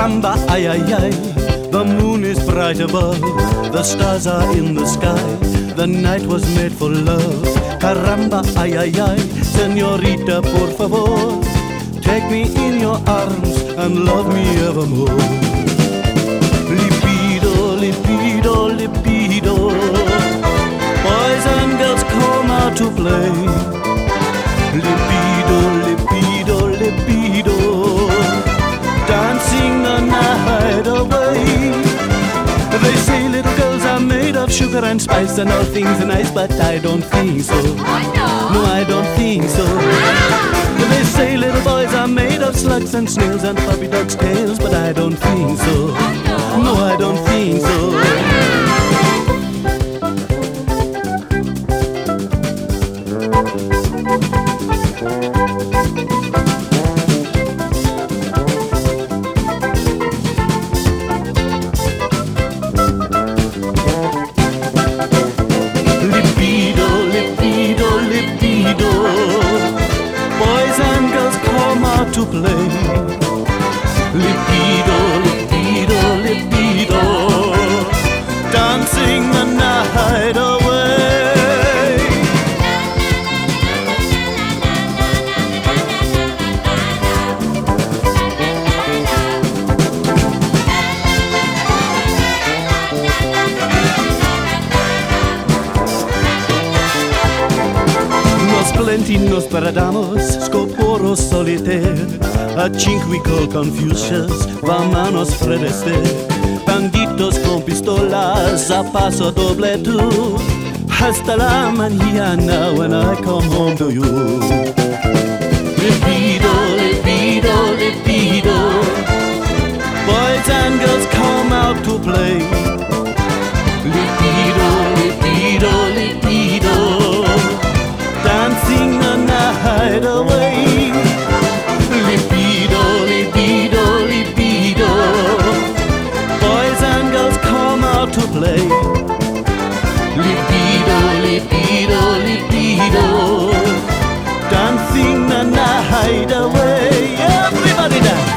Caramba, ay, ay, ay. The moon is bright above, the stars are in the sky. The night was made for love. Caramba, ay, ay, ay. Señorita, por favor, take me in your arms and love me evermore. Libido, libido, libido. Boys and girls come out to play. Libido, libido, libido. Dancing the night away. They say little girls are made of sugar and spice and all things are nice, but I don't think so. No, I don't think so. They say little boys are made of slugs and snails and puppy dogs' tails, but I don't think so. No, I don't think so. To play. Libido, libido, libido. Dancing the night away. Nos plenty nos paradamos, scoporos solitaire. A cinque we call Confucius, vámonos frederste. Banditos con pistolas, a paso doble tú. Hasta la mañana when I come home to you. Libido, libido, libido. Boys and girls come out to play. Libido, libido, libido. Dancing the night away. Libido, libido, libido. Boys and girls come out to play. Libido, libido, libido. Dancing the night away. Everybody dance.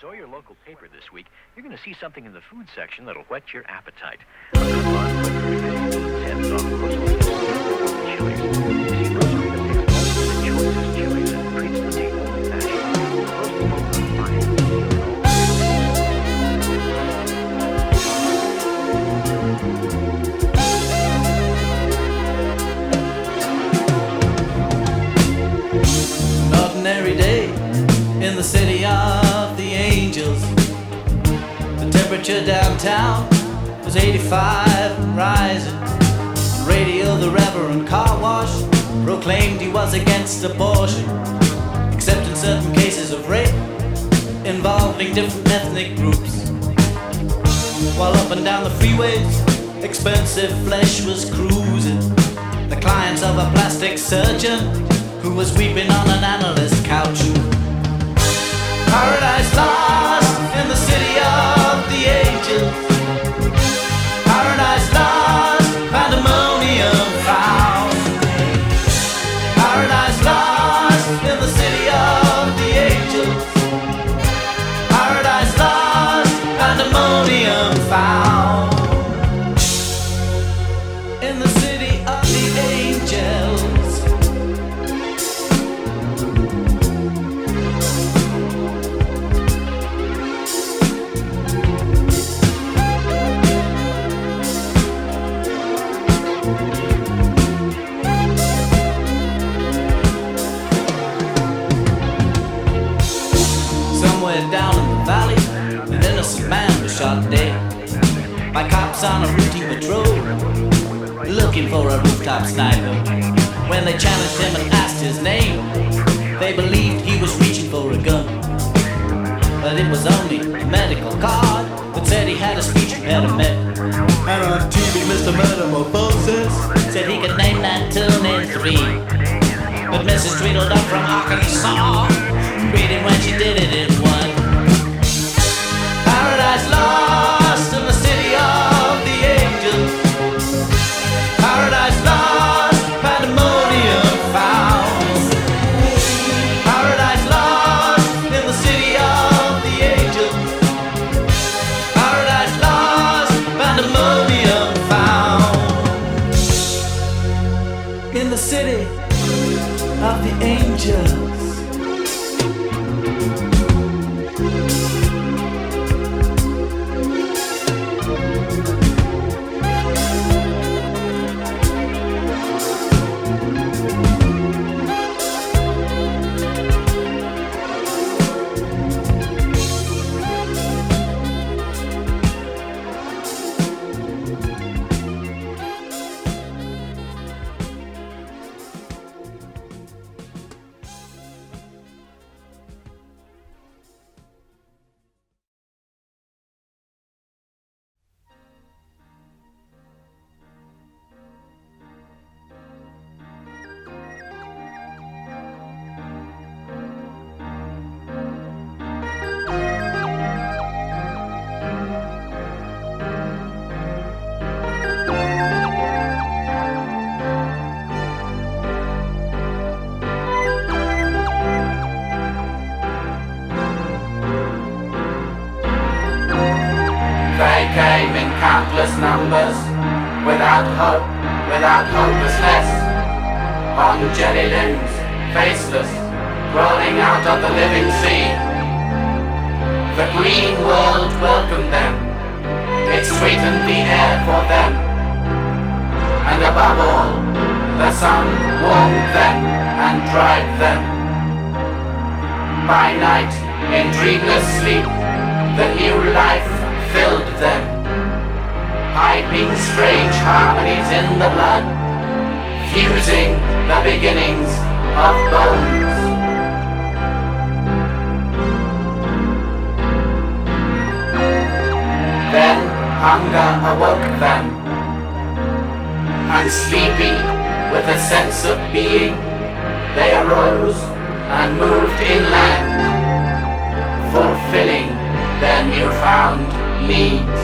Or your local paper this week, you're going to see something in the food section that'll whet your appetite. A good one, heads off grocery chilies. You see, grocery picks most of the choicest chilies and treats the team old-fashioned. Most of them An ordinary day in the city of the angels. The temperature downtown was 85 and rising. The radio, the Reverend Car Wash proclaimed he was against abortion, except in certain cases of rape involving different ethnic groups. While up and down the freeways, expensive flesh was cruising. The clients of a plastic surgeon who was weeping on an analyst couch. Paradise lost in the city of the angels. Paradise lost, pandemonium found. Paradise lost in the city of the angels. Paradise lost, pandemonium found. In the city of the angels. was on a routine patrol, looking for a rooftop sniper. When they challenged him and asked his name, they believed he was reaching for a gun. But it was only a medical card that said he had a speech impediment. And on TV, Mr. Metamorphosis said he could name that tune in 3. But Mrs. Tweedledum up from Arkansas, beat him when she did it in 1. Paradise lost in the city of the angels. Paradise lost, pandemonium found. Paradise lost in the city of the angels. Paradise lost, pandemonium found. In the city of the angels. Came in countless numbers, without hope, without hopelessness, on jelly limbs, faceless, rolling out of the living sea. The green world welcomed them, it sweetened the air for them, and above all, the sun warmed them and dried them. By night, in dreamless sleep, the new life filled them, piping strange harmonies in the blood, fusing the beginnings of bones. Then hunger awoke them, and sleepy with a sense of being, they arose and moved inland, fulfilling their newfound needs.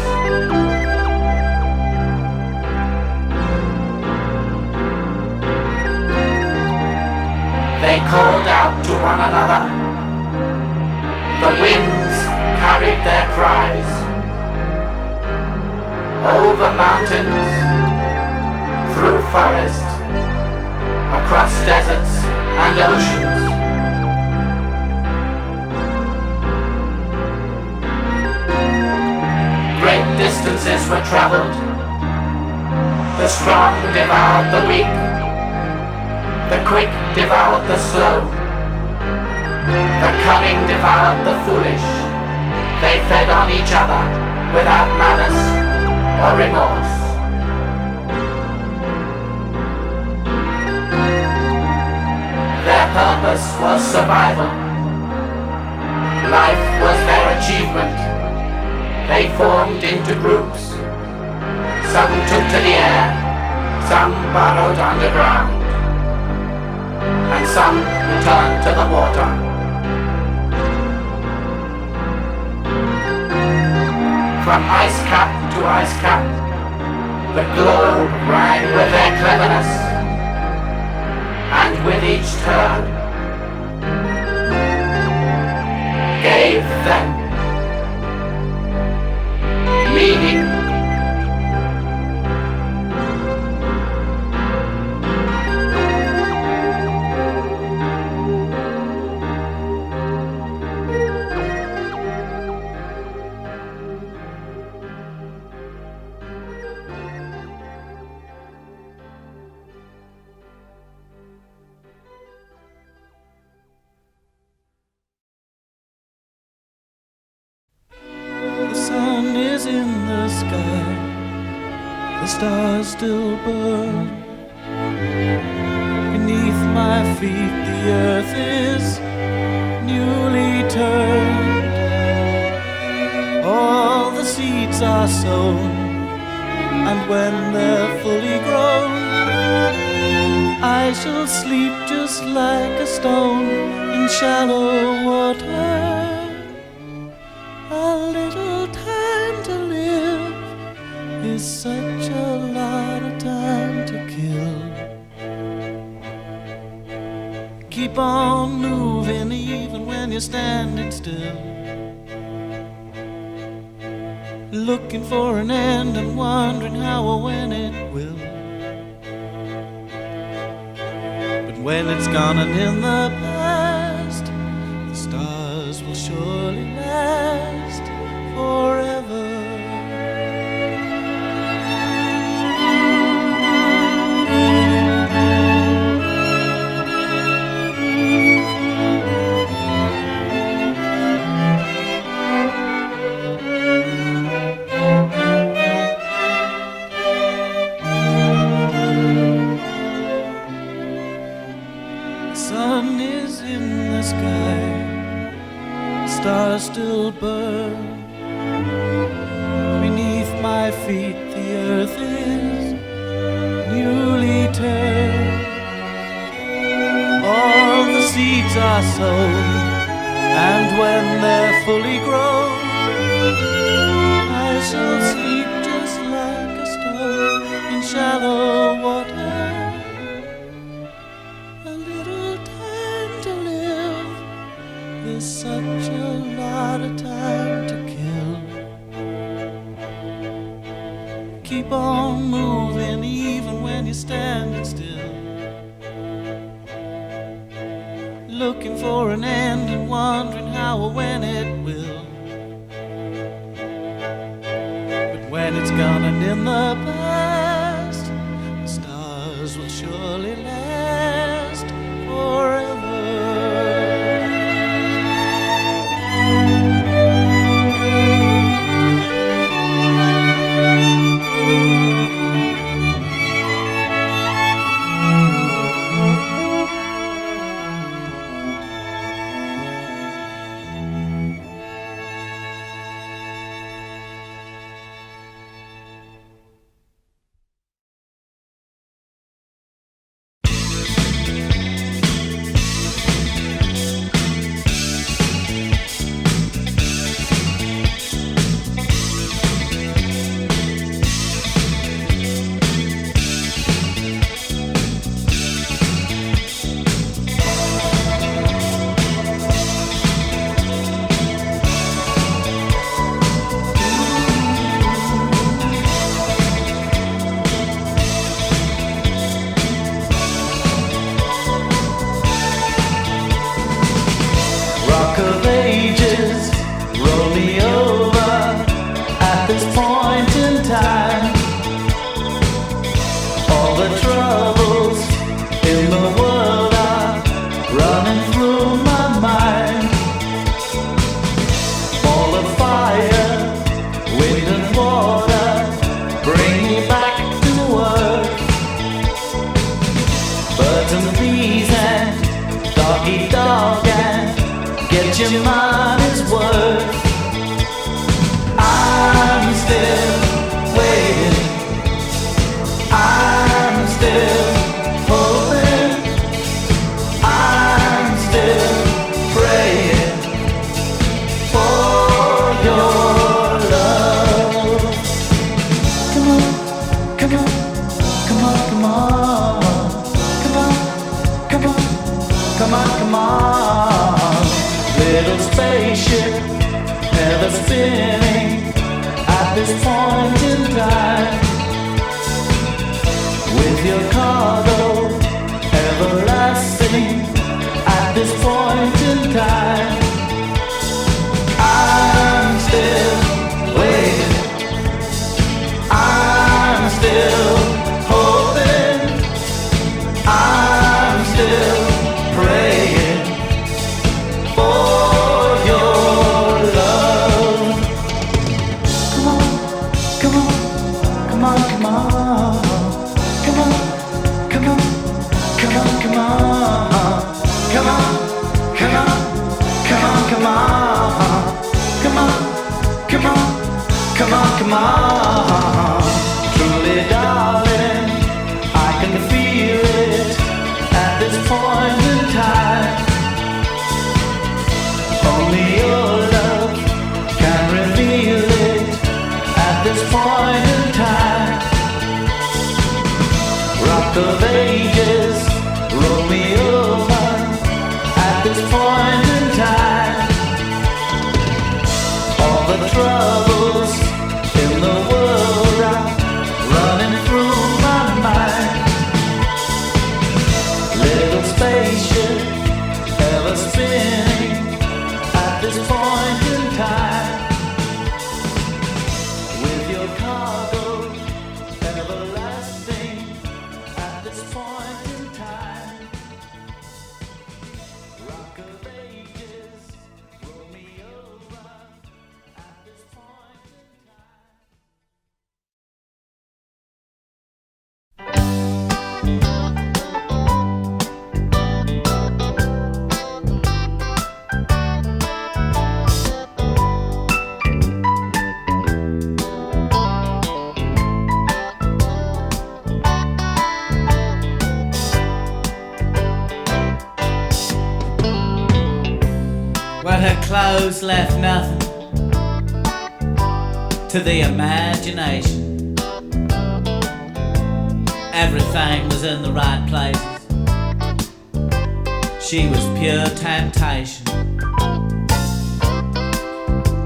They called out to one another. The winds carried their cries over mountains, through forest, across deserts and oceans. Great distances were traveled. The strong devoured the weak. The quick devoured the slow. The cunning devoured the foolish. They fed on each other without malice or remorse. Their purpose was survival. Life was their achievement. They formed into groups. Some took to the air, some burrowed underground, and some returned to the water. From ice cap to ice cap, the globe rang with their cleverness, and with each turn, gave them meaning. The sun is in the sky, stars still burn. Beneath my feet the earth is newly turned. All the seeds are sown, and when they're fully grown, I shall sleep just like a stone in shallow water. A little time to live is such a lot of time to kill. Keep on moving even when you're standing still, looking for an end and wondering how or when it will. But when it's gone and in the past, the stars will surely last forever. Stars still burn. Beneath my feet the earth is newly turned. All the seeds are sown, and when they're fully grown, I shall sleep just like a stone in shallow water. A little time to live is such a lot of time to kill. Keep on moving even when you're standing still, looking for an end and wondering how or when it will. But when it's gone and in the past, the stars will surely last forever. Your money's worth. I'm still waiting. I'm still hoping. I'm still praying for your love. Come on, come on, come on, come on, come on, come on, come on, come on. Little spaceship, ever spinning at this point in time. With your cargo, everlasting at this point in time. I'm still waiting. I'm still hoping. I'm still praying for your love. Come on, come on, come on, Well, her clothes left nothing to the imagination. Everything was in the right places. She was pure temptation.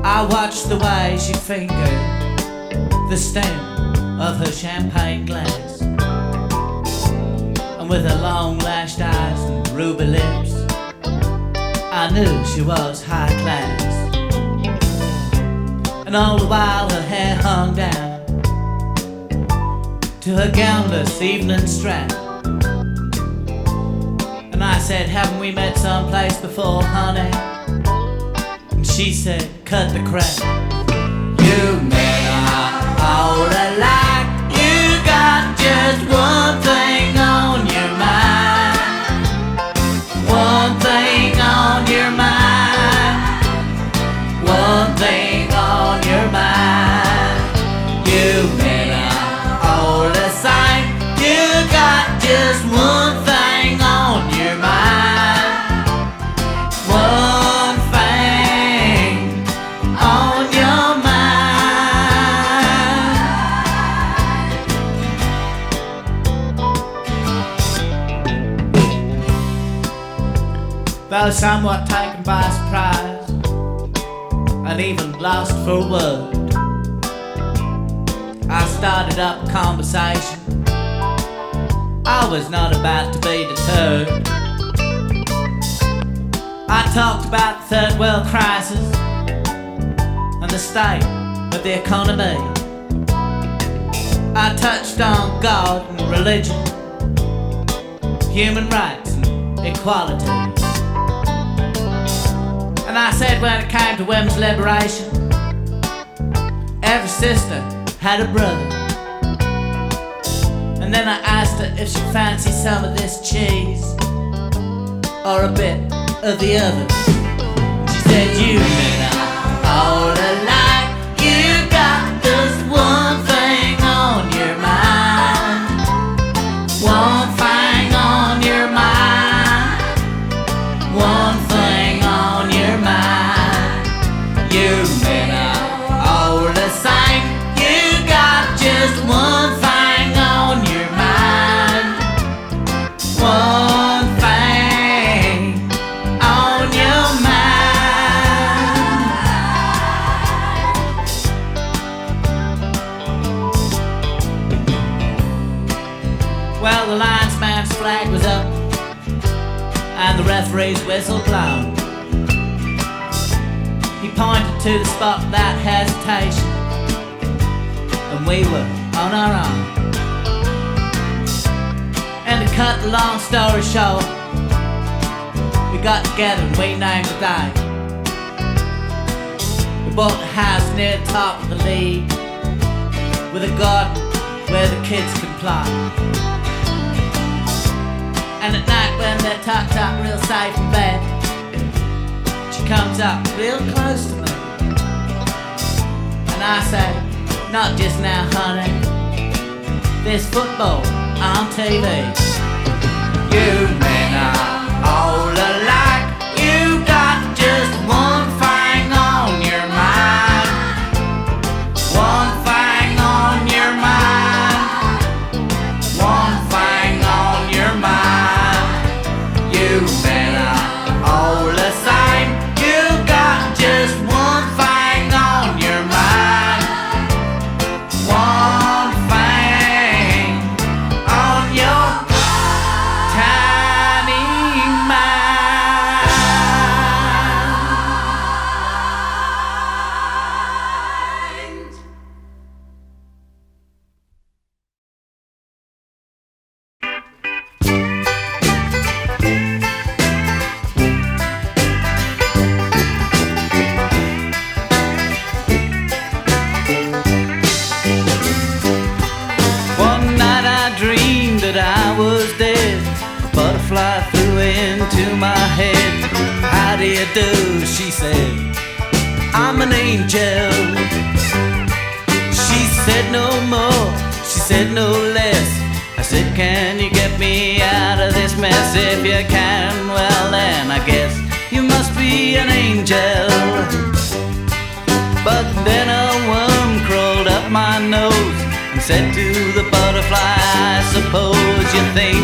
I watched the way she fingered the stem of her champagne glass, and with her long lashed eyes and ruby lips, I knew she was high class. And all the while her hair hung down to her gownless evening strap. And I said, haven't we met someplace before, honey? And she said, cut the crap. You men are all alike. You got just one thing on your mind. One thing on your mind. One thing on your mind. You men are all the same. You got just one thing on your mind. One thing on your mind. I was somewhat taken by surprise and even lost for word. I started up a conversation. I was not about to be deterred. I talked about the third world crisis and the state of the economy. I touched on God and religion, human rights and equality. And I said when it came to women's liberation, every sister had a brother. And then I asked her if she fancied some of this cheese or a bit of the other. She said, you men are all alike. You got just one thing on your mind. One thing on your mind. One thing on your mind. You men are all the same. You got just one thing on your mind. One thing on your mind. Well, the linesman's flag was up and the referee's whistle blown. He pointed to the spot without hesitation, and we were on our own. And to cut the long story short, we got together and we named the day. We bought a house near the top of the league, with a garden where the kids can play. And at night when they're tucked up real safe in bed, she comes up real close to me. And I say, not just now, honey, there's football on TV. You men are all alike. You got just one thing on your mind. One thing on your mind. One thing on your mind. You men are all the same. You got just one thing on your mind. One thing on your tiny mind. One night I dreamed that I was dead. A butterfly flew into my head. How do you do? She said, I'm an angel. She said no more, she said no less. I said, can you get me out of this mess? If you can, well then I guess you must must be an angel. But then a worm crawled up my nose and said to the butterfly, I suppose you think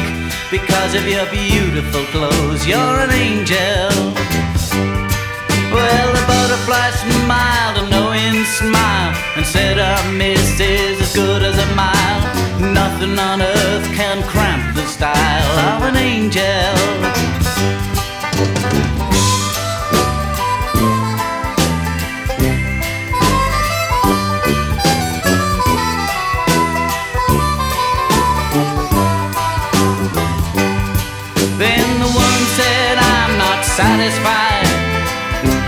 because of your beautiful clothes you're an angel. Well, the butterfly smiled a knowing smile and said a mist is as good as a mile. Nothing on earth can cramp the style of an angel. Then the worm said, I'm not satisfied,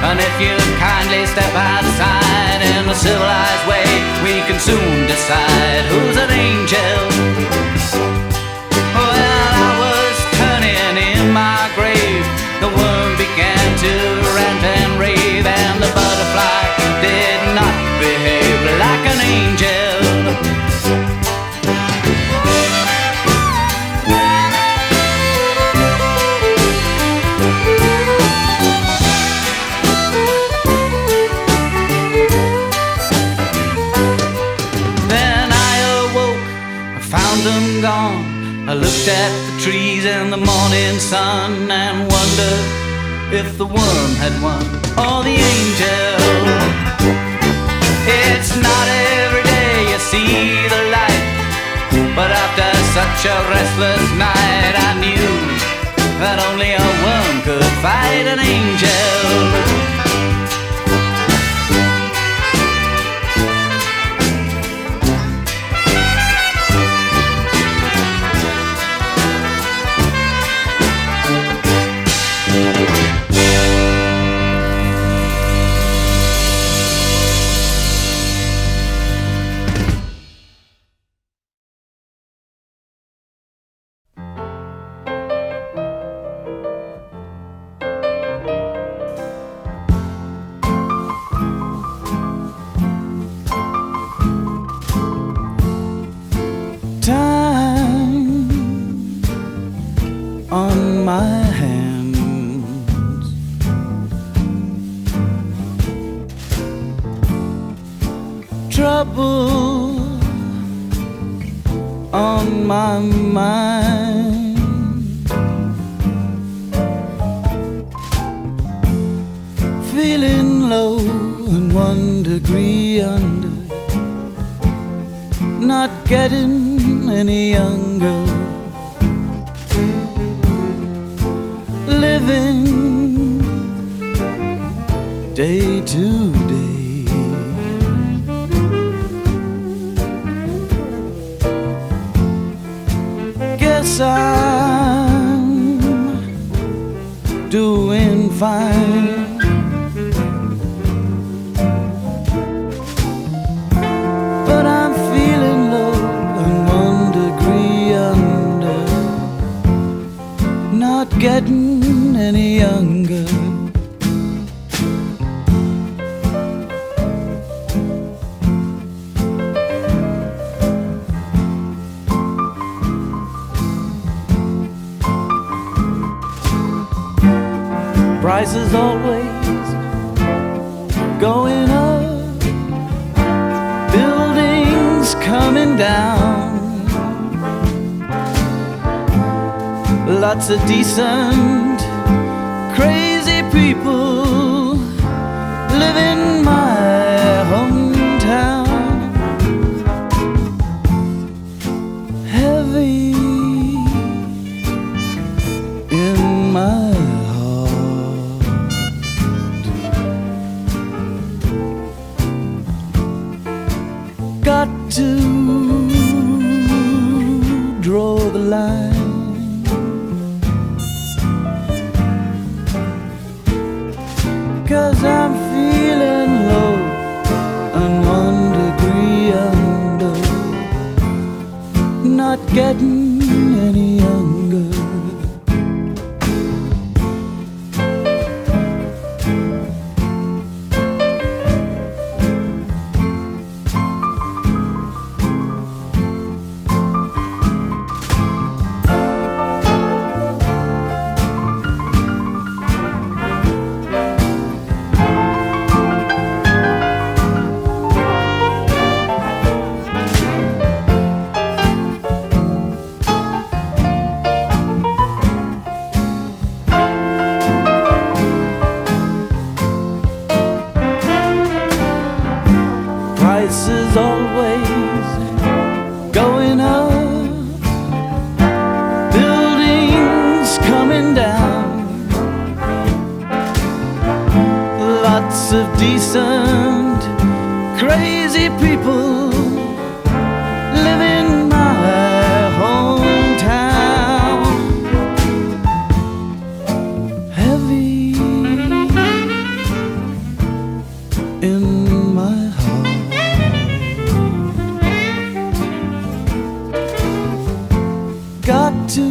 and if you'd kindly step outside in a civilized way, we can soon decide who's an angel. Well, I was turning in my grave. The worm began to rant and rave, and the butterfly did not behave like an angel. Them gone. I looked at the trees and the morning sun and wondered if the worm had won or the angel. It's not every day you see the light, but after such a restless night I knew that only a worm could fight an angel. Trouble on my mind, feeling low and 1 degree under, not getting any younger, living day to day. I'm doing fine, but I'm feeling low and 1 degree under, not getting any younger. Prices always going up, buildings coming down, lots of decent, crazy people live in my hometown. Heavy in my to draw the line, 'cause I'm feeling low and 1 degree under, not getting any younger. groups of decent, crazy people live in my hometown. Heavy in my heart. Got to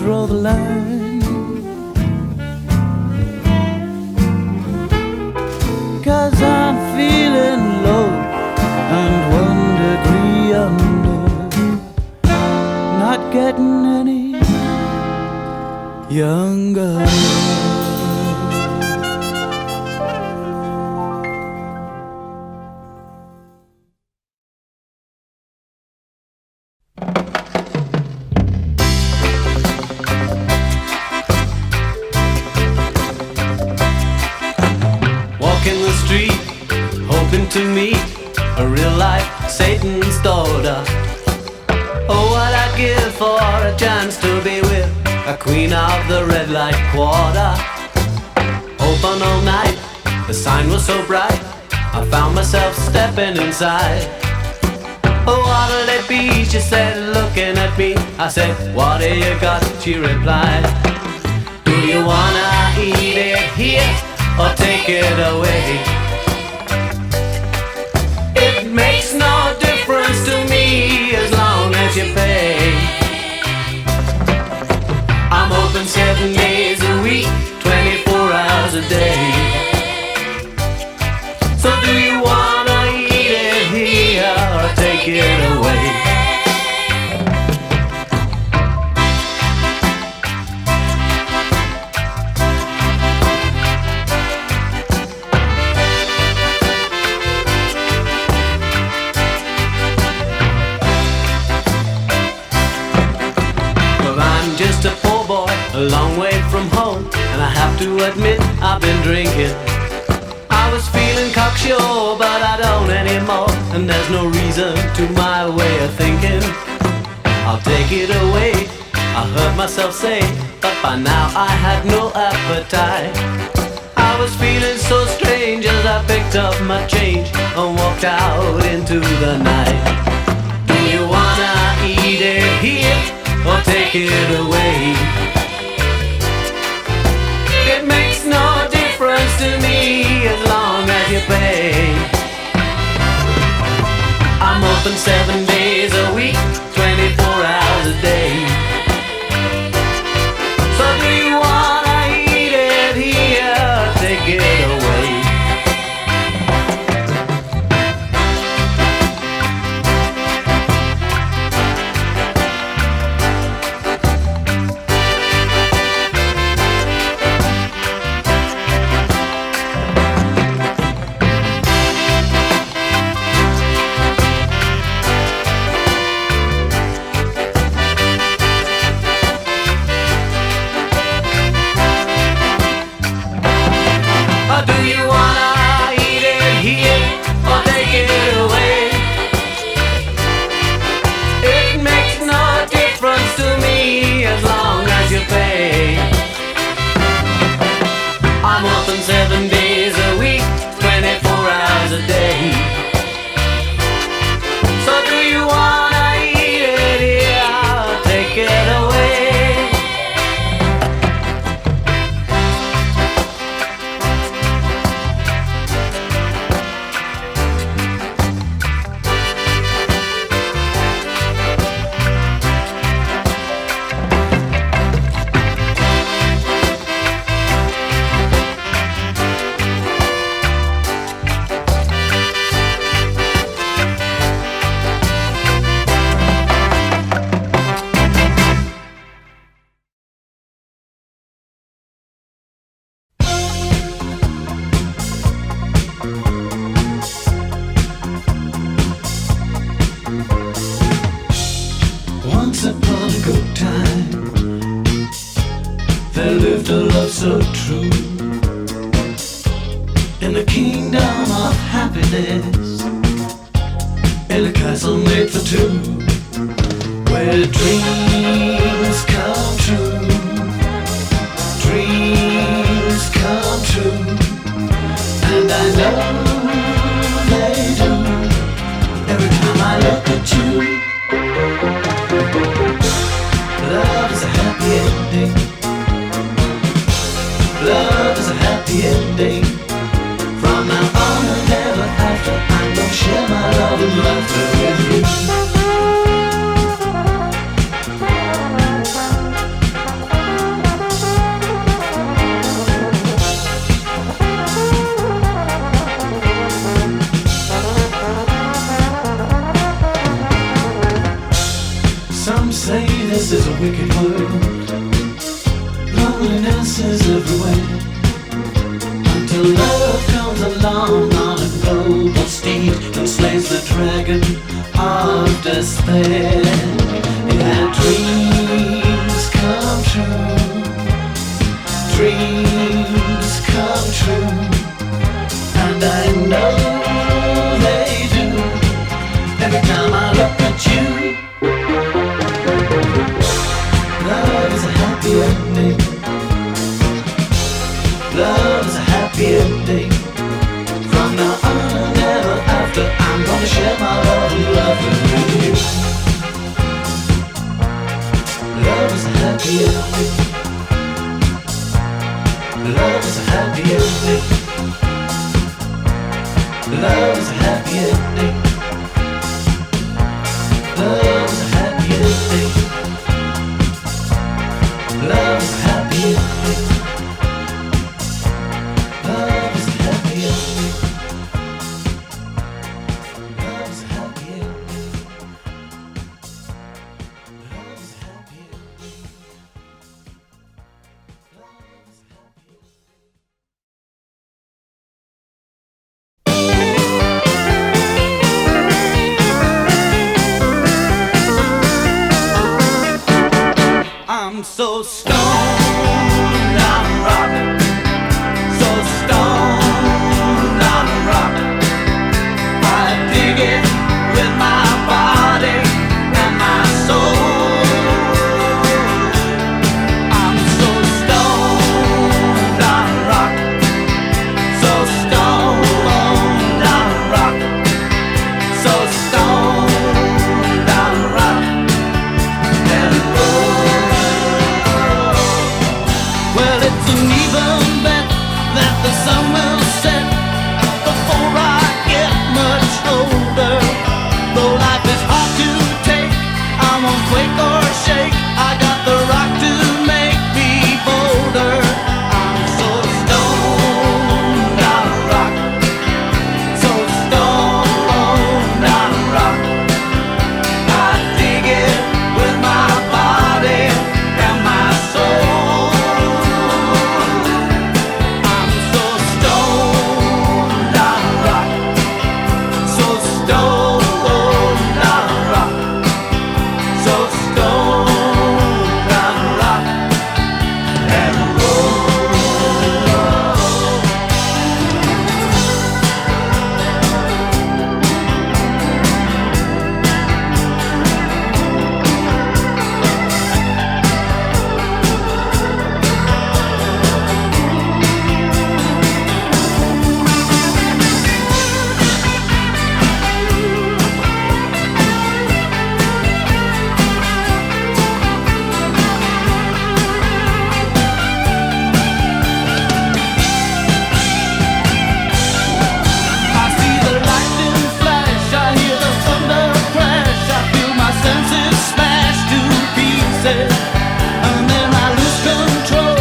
draw the line, 'cause I'm feeling low and 1 degree under, not getting any younger. Walking the street, hoping to meet a real-life Satan's daughter. Oh, what I'd give for a chance to be with a queen of the red light quarter. Open all night, the sign was so bright, I found myself stepping inside. Oh, what'll it be? She said, looking at me. I said, what do you got? She replied, do you wanna eat it here or take it away? It makes no difference to me as long as you pay. I'm open 7 days a week, 24 hours a day. So do you wanna eat it here or take it away? Just a poor boy, a long way from home, and I have to admit I've been drinking. I was feeling cocksure, but I don't anymore, and there's no reason to my way of thinking. I'll take it away, I heard myself say, but by now I had no appetite. I was feeling so strange as I picked up my change and walked out into the night. Do you wanna eat it here or take it away? It makes no difference to me as long as you pay. I'm open 7 days a week, 24 hours a day. So do you wanna eat it here or take it away? Do you wanna eat it here or take it away? It makes no difference to me as long as you pay. I'm open 7 days a week, 24 hours a day. So do you wanna eat it here or take it away? so true. In the kingdom of happiness, in a castle made for two, where dreams come true. Dreams wicked world. Loneliness is everywhere, until love comes along on a global steed and slays the dragon of despair. Yeah, dreams come true, dreams come true, and I know they do every time I look at you. Love is a happy ending. Love is a happy ending. From now on and ever after, I'm gonna share my love and love with you. Love is a happy ending. Love is a happy ending. Love is a happy ending. Love is a happy ending. Love is a happy ending. Love is a happy ending. Love is a happy ending. Love is a happy ending. Love is a happy ending. I'm so stoned on rock, so stoned on rock. I dig it with my body and my soul. I'm so stoned on rock, so stoned on rock, so stoned on rock and roll. Well, it's an even bet that the sun will set before I get much older. Though life is hard to take, I won't quake or shake. I got the rock to make me bolder. I'm so stoned on rock, so stoned on rock. I dig it with my body and my soul. I'm so stoned on rock, so stoned on rock, so stoned on rock and roll. I see the lightning flash, I hear the thunder crash, I feel my senses smashed to pieces, and then I lose control,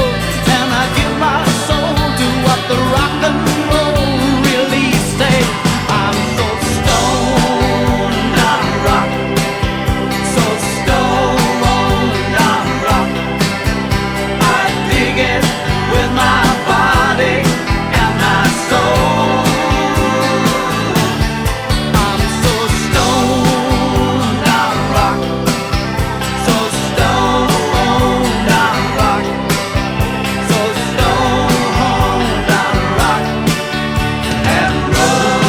and I give my soul to what the rock and roll release say. I'm so stoned on rock, so stoned on rock. I dig it with my body and my soul. I'm so stoned on rock, so stoned on rock, so stoned on rock and roll.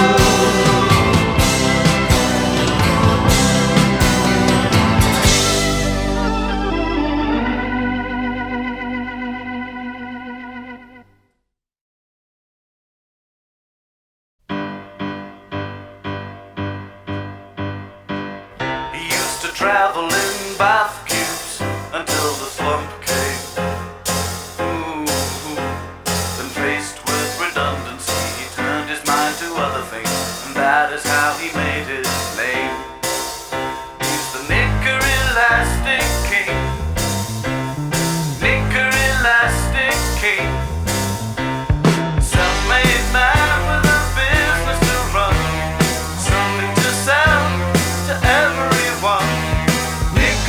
He used to travel in bath cubes until the slump came. Ooh. Then faced with redundancy, he turned his mind to other things, and that is how he made his name. He's the Knicker Elastic King, Knicker Elastic King. Self-made man with a business to run, something to sell to everyone. Knicker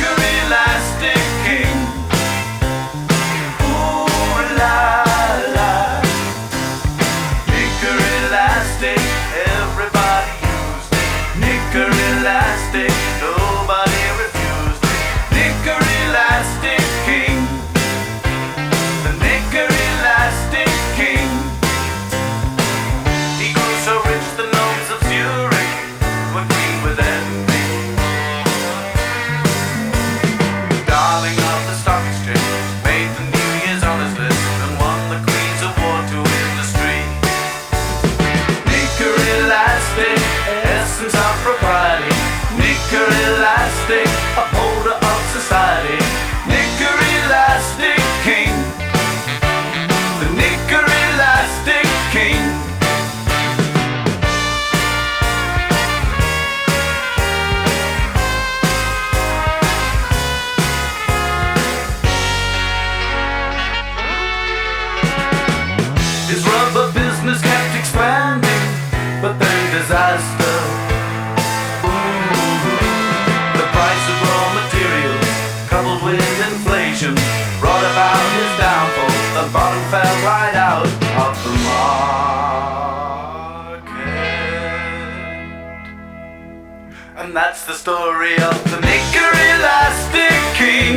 brought about his downfall. The bottom fell right out of the market. And that's the story of the Knicker Elastic King.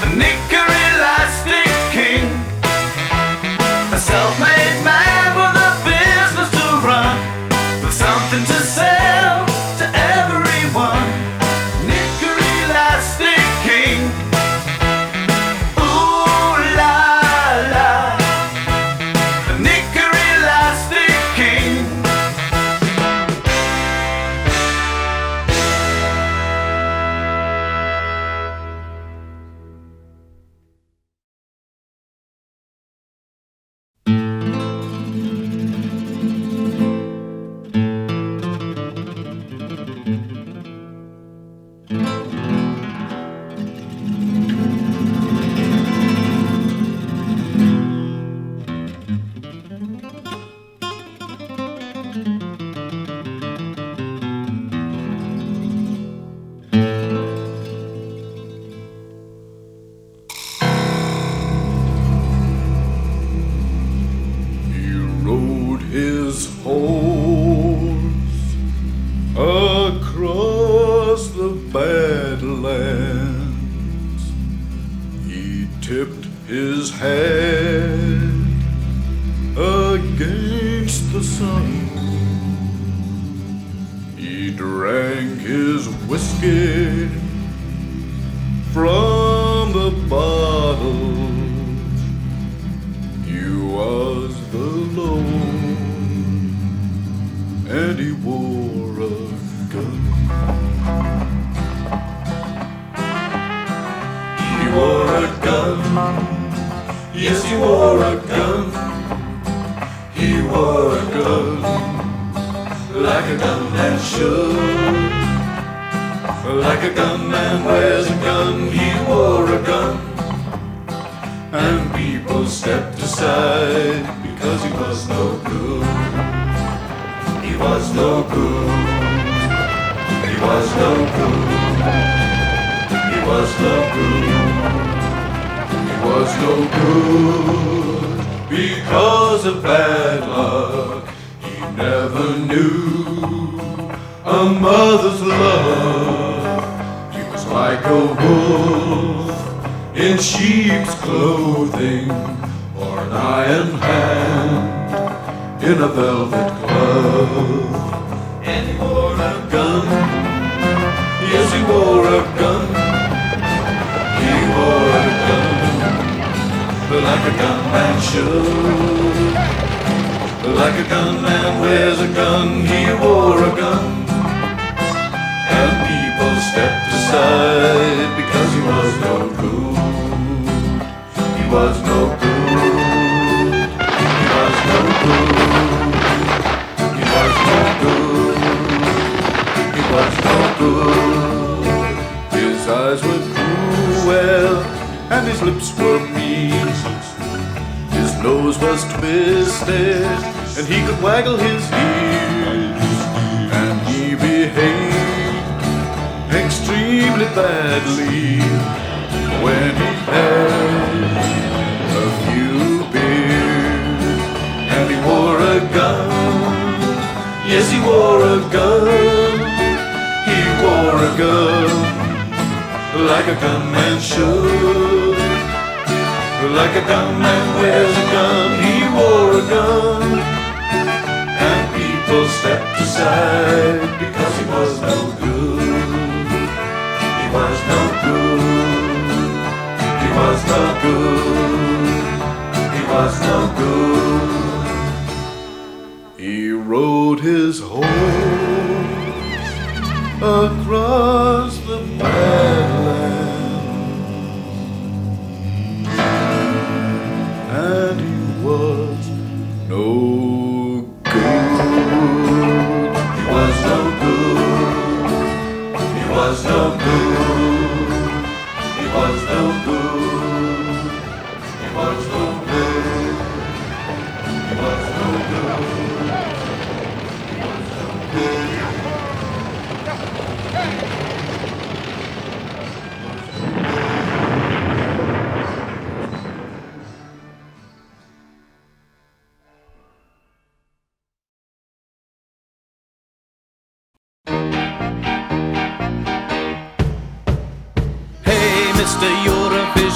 The Knicker Elastic King. A self-made man with a business to run, with something to sell to everyone. Knicker Elastic King. Ooh la la. The Knicker Elastic King.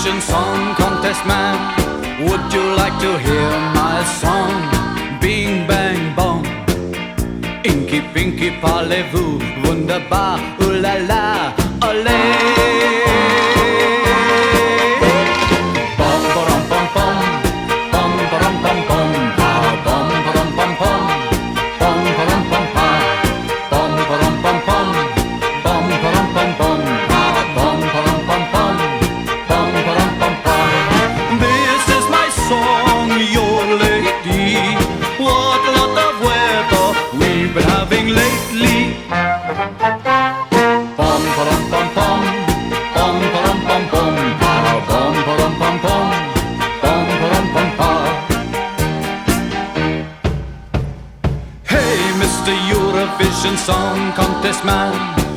Eurovision Song Contest man, would you like to hear my song? Bing bang bong, inky pinky parlez-vous, wunderbar, ooh la la, olé. Bom bom bom bom, bom bom bom bom, bom bom bom bom, bom bom bom bom, bom bom bom bom, bom bom bom bom, bom bom bom bom, bom bom bom bom. This is my song, your lady. What a lot of weather we've been having lately. Bom bom bom bom, bom bom bom bom, bom bom bom bom, bom bom bom bom. Hey, Mr. Eurovision Song Contest man,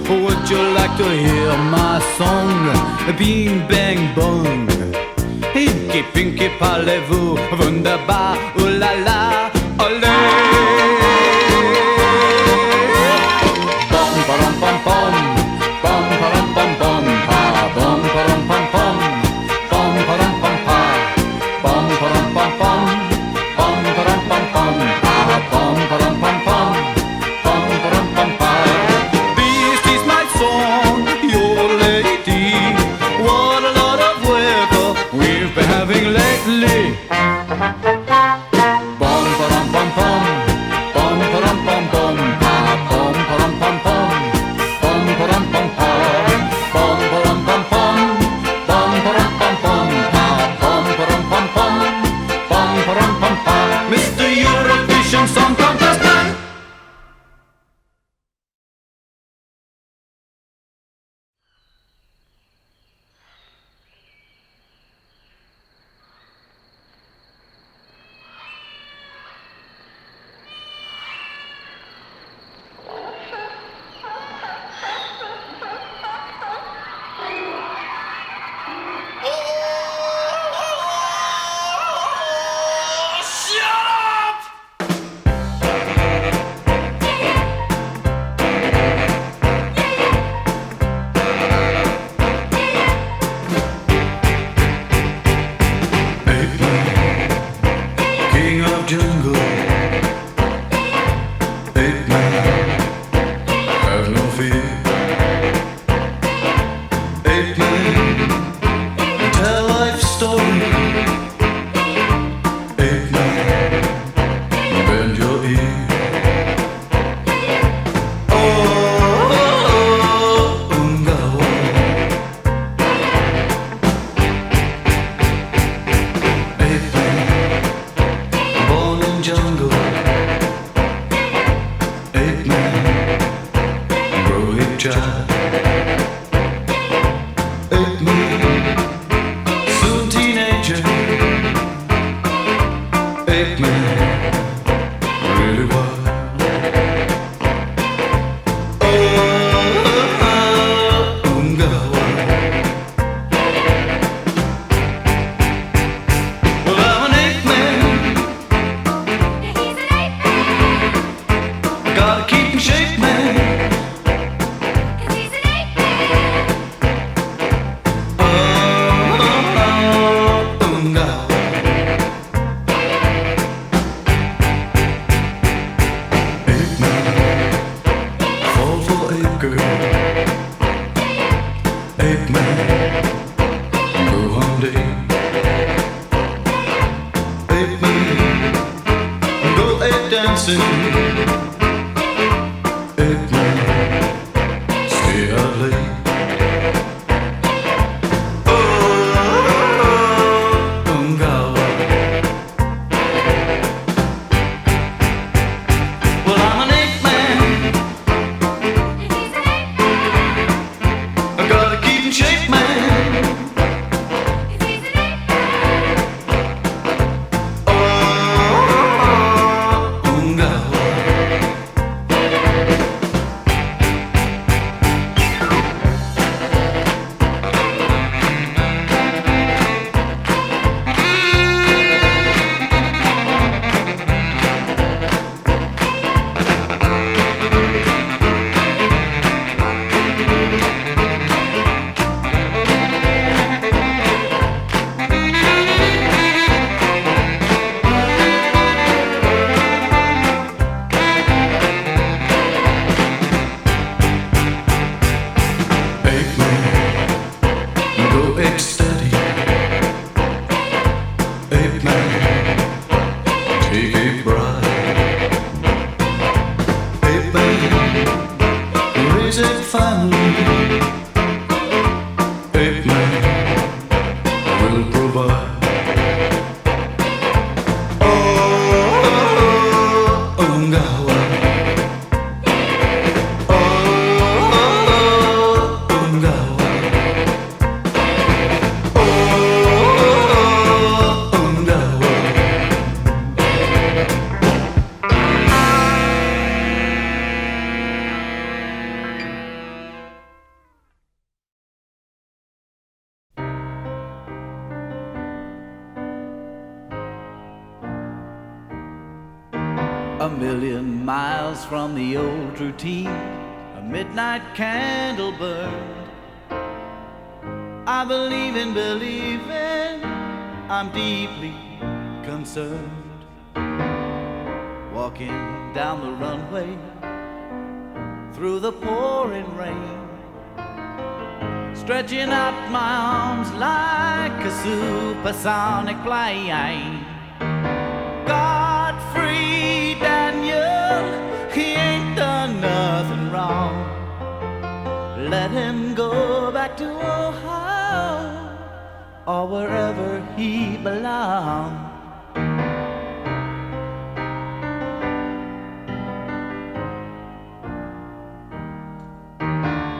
would you like to hear my song? Bing bang bong, inky pinky parlez-vous, wunderbar, ooh la la, olé. Bom bom bom bom, bom bom bom bom, bom bom bom bom, bom bom bom bom, bom bom bom bom, bom bom bom bom, bom bom bom bom, bom bom bom bom. This is my song, your lady. What a lot of weather we've been having lately. Bom bom bom bom, bom bom bom bom, bom bom bom bom, bom bom bom bom, bom bom bom bom, bom bom bom bom, bom bom bom bom, bom bom bom bom. Mr. Eurovision Song Contest man. King of jungle, 8 man, have no fear. 8 man, tell life story. 8 man, bend your ear. Oh, Ungawa. 8 man, born in jungle. 8 man, grow a child. 8 man, soon teenager. 8 man, really wild. Oh, Ungawa. Well, I'm an 8 man. I gotta keep in shape, man. Oh, Ungawa. 8 man, fall for 8 girl. 8 man, go one day. 8 man, go 8 dancing. 8 man, stay out late. Oh, Ungawa. Well, I'm an 8 man. I gotta keep in shape, man. Oh, Ungawa. A million miles from the old routine, a midnight candle burned. I believe in believing, I'm deeply concerned. Walking down the runway through the pouring rain, stretching out my arms like a supersonic plane. Godfrey Daniel, he ain't done nothing wrong. Let him go back to Ohio or wherever he belongs.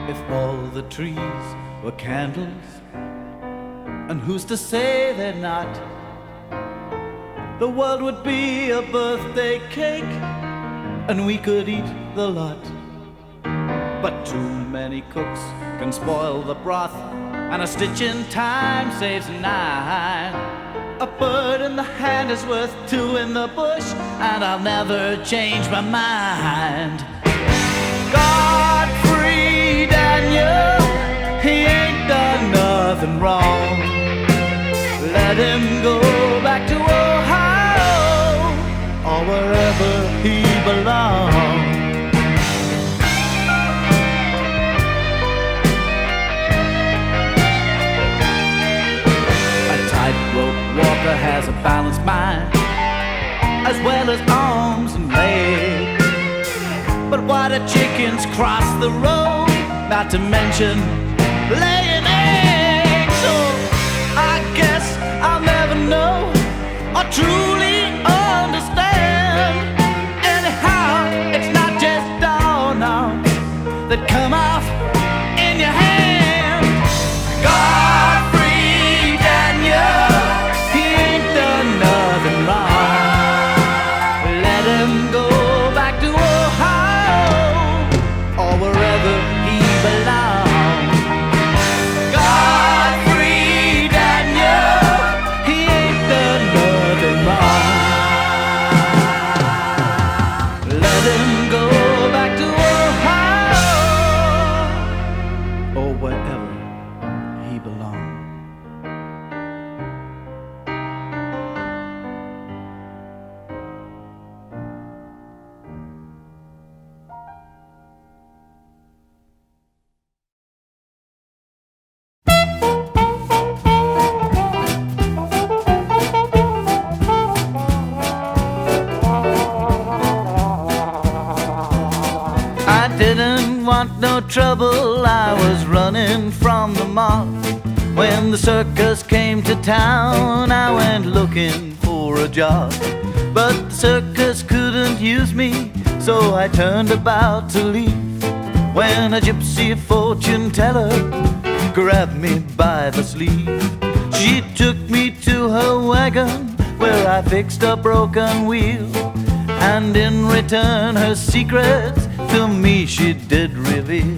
If all the trees were candles, and who's to say they're not, the world would be a birthday cake, and we could eat the lot. But too many cooks can spoil the broth, and a stitch in time saves 9. A bird in the hand is worth 2 in the bush, and I'll never change my mind. Godfrey Daniel, he ain't done nothing wrong. Let him go back to Ohio or wherever he belongs. A tightrope walker has a balanced mind, as well as arms and legs. But why do chickens cross the road, not to mention laying eggs? So I guess I'll never know or truly understand. Anyhow, it's not just doorknobs that come off in your hand. Godfrey Daniel, he ain't done nothing wrong. Let him go back to Ohio or wherever he belongs. Godfrey Daniel, he ain't done nothing wrong. Let him go back to Ohio or wherever he belongs. I didn't want no trouble, I was running from the mob. When the circus came to town, I went looking for a job. But the circus couldn't use me, so I turned about to leave, when a gypsy fortune teller grabbed me by the sleeve. She took me to her wagon, where I fixed a broken wheel, and in return her secrets to me she did reveal.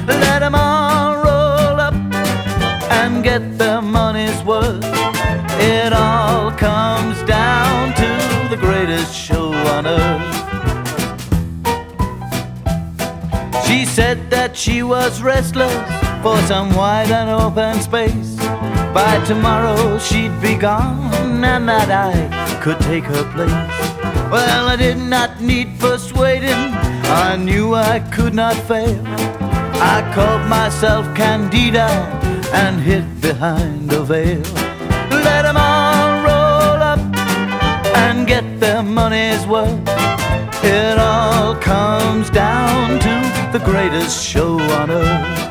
Let 'em all roll up and get their money's worth. It all comes down to the greatest show on earth. She said that she was restless for some wide and open space. By tomorrow she'd be gone and that I could take her place. Well, I did not need persuading, I knew I could not fail. I called myself Candida and hid behind a veil. Let 'em all roll up and get their money's worth. It all comes down to the greatest show on earth.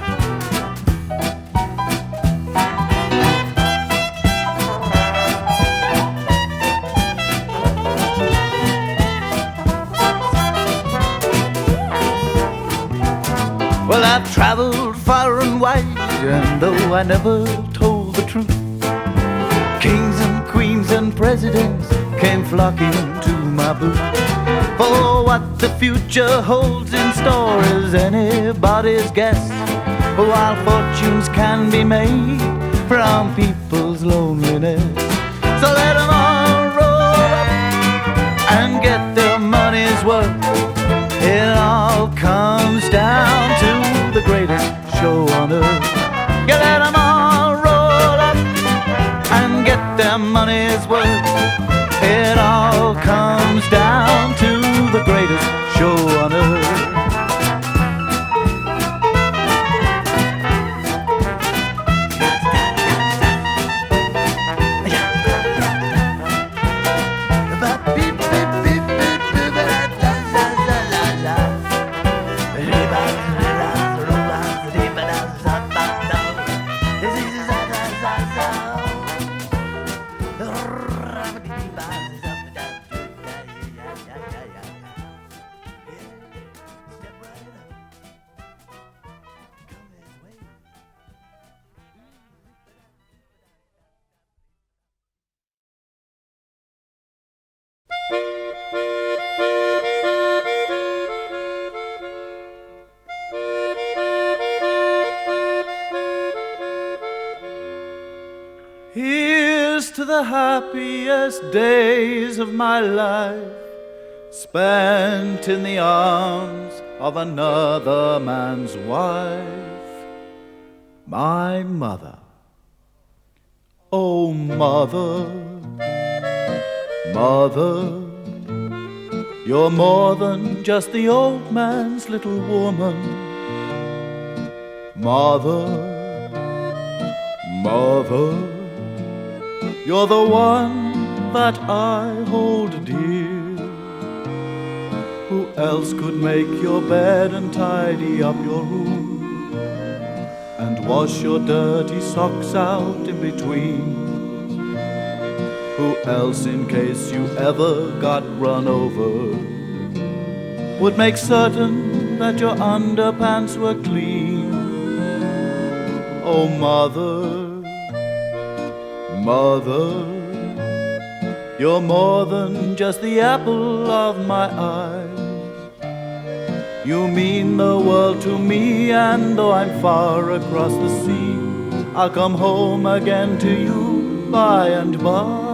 Well, I've traveled far and wide, and though I never told the truth, kings and queens and presidents came flocking to my booth. For what the future holds in store is anybody's guess, while fortunes can be made from people's loneliness. So let 'em all roll up and get their money's comes down to the greatest show on earth. You let them all roll up and get their money's worth. It all comes down to the greatest show on earth. Here's to the happiest days of my life, spent in the arms of another man's wife, my mother. Oh, mother, mother, you're more than just the old man's little woman. Mother, mother, you're the one that I hold dear. Who else could make your bed and tidy up your room and wash your dirty socks out in between? Who else, in case you ever got run over, would make certain that your underpants were clean? Oh, mother, mother, you're more than just the apple of my eye. You mean the world to me, and though I'm far across the sea, I'll come home again to you by and by.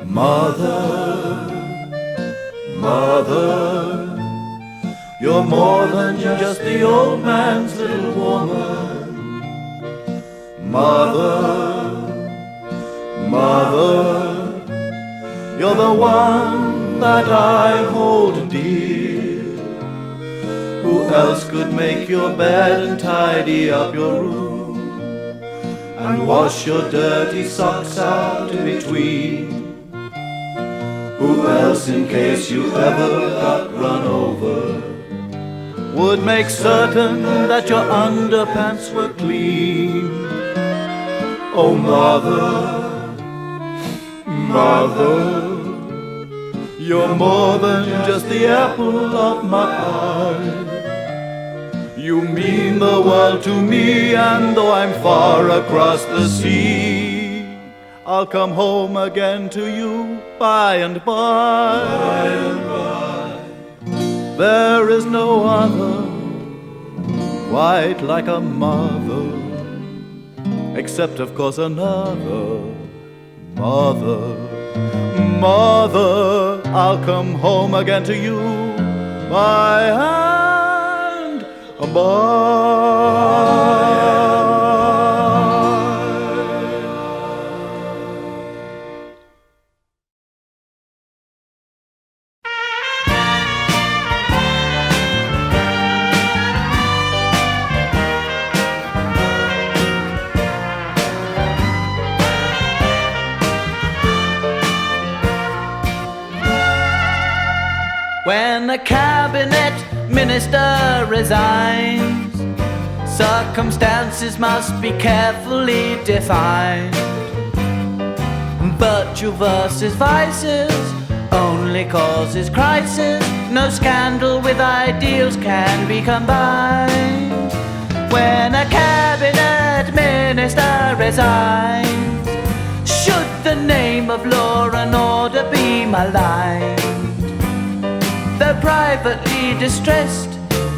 Mother, mother, you're more than just the old man's little woman. Mother, mother, you're the one that I hold dear. Who else could make your bed and tidy up your room and wash your dirty socks out in between? Who else, in case you ever got run over, would make certain that your underpants were clean? Oh, mother, mother, you're more than just the apple of my eye. You mean the world to me, and though I'm far across the sea, I'll come home again to you by and by. By and by. There is no other quite like a mother, except of course another mother. Mother, I'll come home again to you by and by. When a cabinet minister resigns, circumstances must be carefully defined. Virtue versus vices only causes crisis. No scandal with ideals can be combined. When a cabinet minister resigns, should the name of law and order be maligned? Though privately distressed,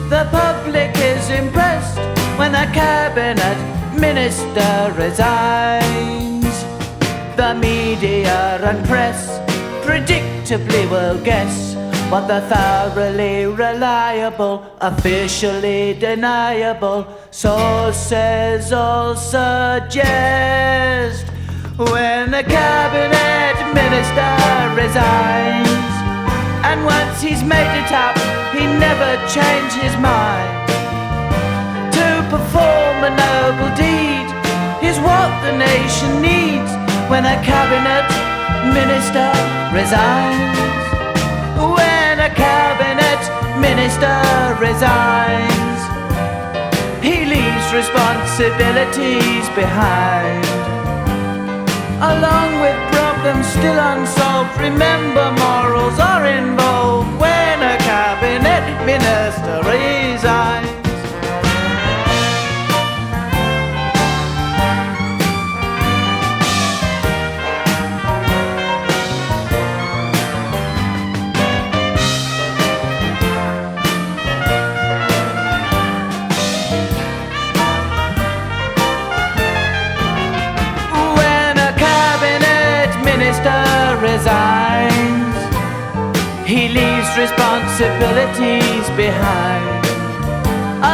the public is impressed when when a cabinet minister resigns. The media and press predictably will guess what the thoroughly reliable, officially deniable sources all suggest. When a cabinet minister resigns, and once he's made it up, he never changed his mind. To perform a noble deed is what the nation needs. When a cabinet minister resigns, when a cabinet minister resigns, he leaves responsibilities behind, along with problems still unsolved. Remember, morals are involved when a cabinet minister resigns. Resigns, he leaves responsibilities behind,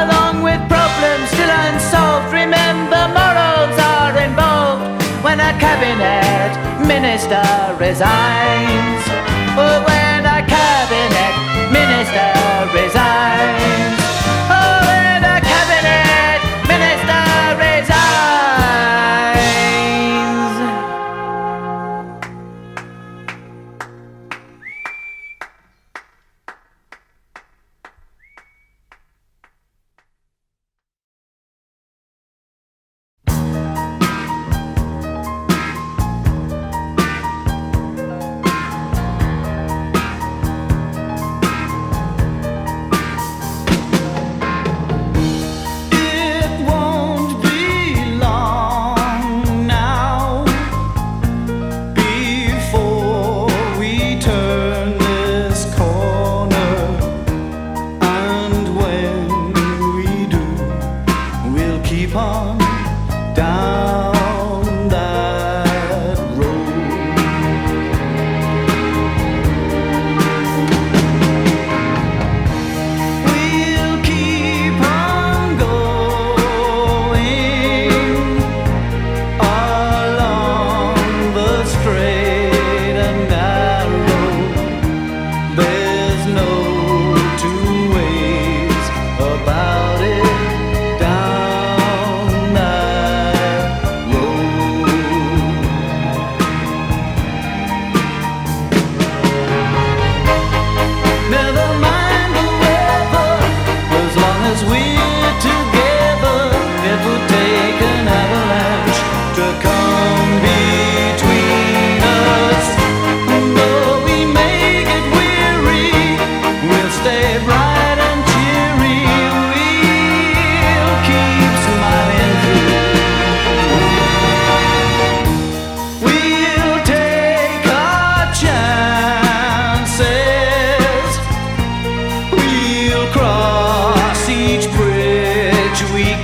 along with problems still unsolved. Remember, morals are involved when a cabinet minister resigns. Oh, when a cabinet minister resigns. Oh, when a cabinet minister resigns.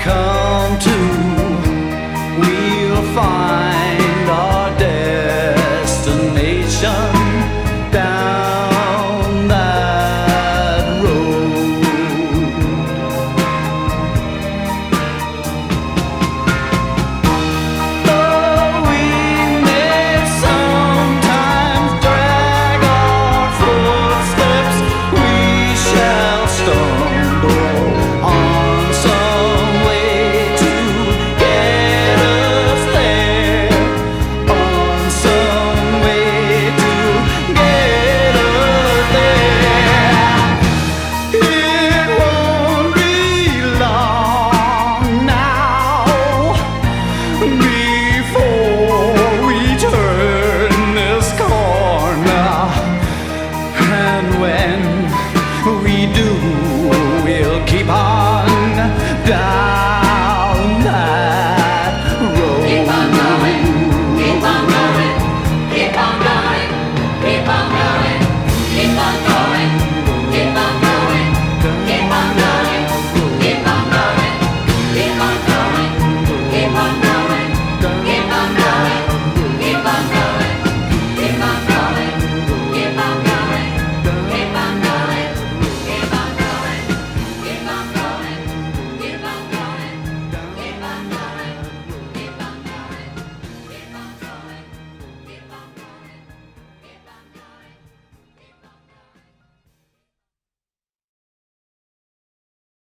Come